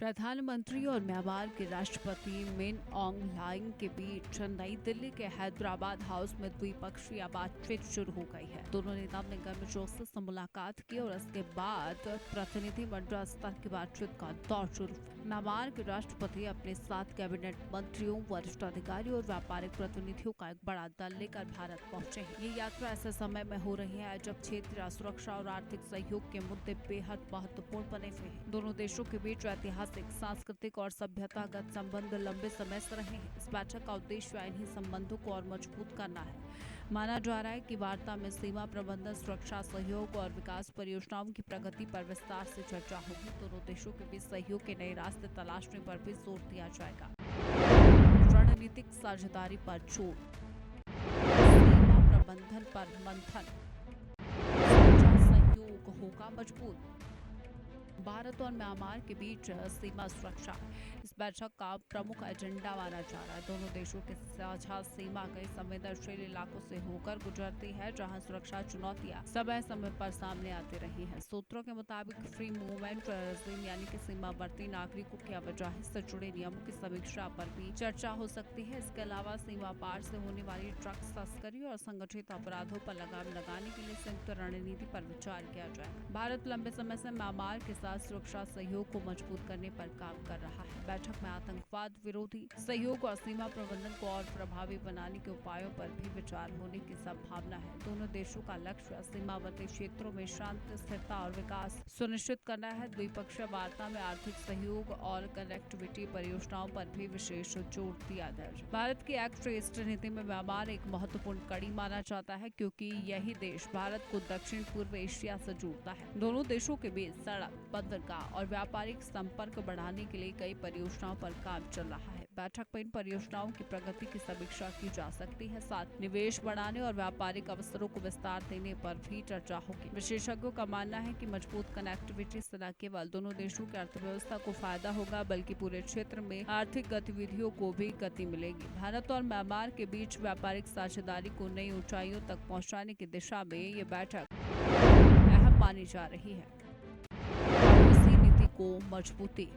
प्रधानमंत्री और म्यांमार के राष्ट्रपति मिन ऑंग ह्लाइंग के बीच नई दिल्ली के हैदराबाद हाउस में द्विपक्षीय बातचीत शुरू हो गई है। दोनों नेताओं ने गर्मजोशी से मुलाकात की और इसके बाद प्रतिनिधिमंडल स्तर की बातचीत का दौर शुरू। म्यांमार के राष्ट्रपति अपने 7 कैबिनेट मंत्रियों, वरिष्ठ अधिकारियों और व्यापारिक प्रतिनिधियों का एक बड़ा दल लेकर भारत पहुंचे हैं। ये यात्रा ऐसे समय में हो रही है जब क्षेत्रीय सुरक्षा और आर्थिक सहयोग के मुद्दे बेहद महत्वपूर्ण बने हुए हैं। दोनों देशों के बीच ऐतिहासिक, सांस्कृतिक और सभ्यतागत संबंध लंबे समय से रहे हैं। इस बैठक का उद्देश्य इन्हीं संबंधों को और मजबूत करना है। माना जा रहा है कि वार्ता में सीमा प्रबंधन, सुरक्षा सहयोग और विकास परियोजनाओं की प्रगति पर विस्तार से चर्चा होगी। दोनों देशों के बीच सहयोग के नए रास्ते तलाशने पर भी जोर दिया जाएगा। रणनीतिक साझेदारी पर जोर, सीमा प्रबंधन पर मंथन, सहयोग होगा मजबूत। भारत और म्यांमार के बीच सीमा सुरक्षा इस बैठक का प्रमुख एजेंडा माना जा रहा है। दोनों देशों की साझा सीमा कई संवेदनशील इलाकों से होकर गुजरती है, जहां सुरक्षा चुनौतियां समय समय पर सामने आती रही हैं। सूत्रों के मुताबिक फ्री मूवमेंट रेजिम यानी कि सीमावर्ती नागरिकों की आवाजाही से जुड़े नियमों की समीक्षा पर भी चर्चा हो सकती है। इसके अलावा सीमा पार से होने वाली ड्रग्स तस्करी और संगठित अपराधों पर लगाम लगाने के लिए संयुक्त रणनीति पर विचार किया जाएगा। भारत लंबे समय से म्यांमार के साथ सुरक्षा सहयोग को मजबूत करने पर काम कर रहा है। बैठक में आतंकवाद विरोधी सहयोग और सीमा प्रबंधन को और प्रभावी बनाने के उपायों पर भी विचार होने की संभावना है। दोनों देशों का लक्ष्य सीमावर्ती क्षेत्रों में शांति, स्थिरता और विकास सुनिश्चित करना है। द्विपक्षीय वार्ता में आर्थिक सहयोग और कनेक्टिविटी परियोजनाओं पर भी विशेष जोर दिया गया। भारत की एक्ट ईस्ट नीति में म्यांमार एक महत्वपूर्ण कड़ी माना जाता है, क्योंकि यही देश भारत को दक्षिण पूर्व एशिया से जोड़ता है। दोनों देशों के बीच सड़क, बंदरगाह और व्यापारिक संपर्क बढ़ाने के लिए कई परियोजनाओं पर काम चल रहा है। बैठक में इन परियोजनाओं की प्रगति की समीक्षा की जा सकती है। साथ निवेश बढ़ाने और व्यापारिक अवसरों को विस्तार देने पर भी चर्चा होगी। विशेषज्ञों का मानना है कि मजबूत कनेक्टिविटी से न केवल दोनों देशों की अर्थव्यवस्था को फायदा होगा, बल्कि पूरे क्षेत्र में आर्थिक गतिविधियों को भी गति मिलेगी। भारत और म्यांमार के बीच व्यापारिक साझेदारी को नई ऊंचाइयों तक पहुंचाने की दिशा में ये बैठक अहम मानी जा रही है। नीति को मजबूती,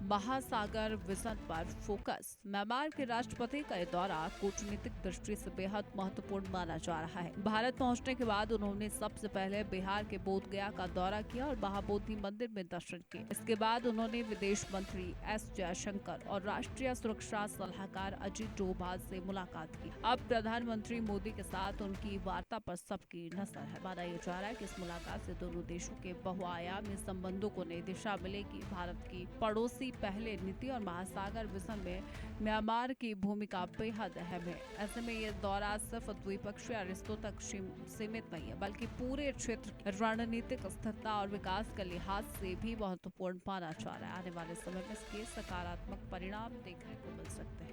महासागर विजन पर फोकस। म्यांमार के राष्ट्रपति का दौरा कूटनीतिक दृष्टि से बेहद महत्वपूर्ण माना जा रहा है। भारत पहुंचने के बाद उन्होंने सबसे पहले बिहार के बोधगया का दौरा किया और महाबोधि मंदिर में दर्शन किए। इसके बाद उन्होंने विदेश मंत्री एस जयशंकर और राष्ट्रीय सुरक्षा सलाहकार अजीत डोभाल से मुलाकात की। अब प्रधानमंत्री मोदी के साथ उनकी वार्ता पर सबकी नजर है। माना जा रहा है कि इस मुलाकात से दोनों देशों के बहुआयामी संबंधों को नई दिशा मिलेगी। भारत की पड़ोसी पहले नीति और महासागर विजन में म्यांमार की भूमिका बेहद अहम है। ऐसे में ये दौरा सिर्फ द्विपक्षीय रिश्तों तक सीमित नहीं है, बल्कि पूरे क्षेत्र की रणनीतिक स्थिरता और विकास के लिहाज से भी महत्वपूर्ण माना जा रहा है। आने वाले समय में इसके सकारात्मक परिणाम देखने को मिल सकते हैं।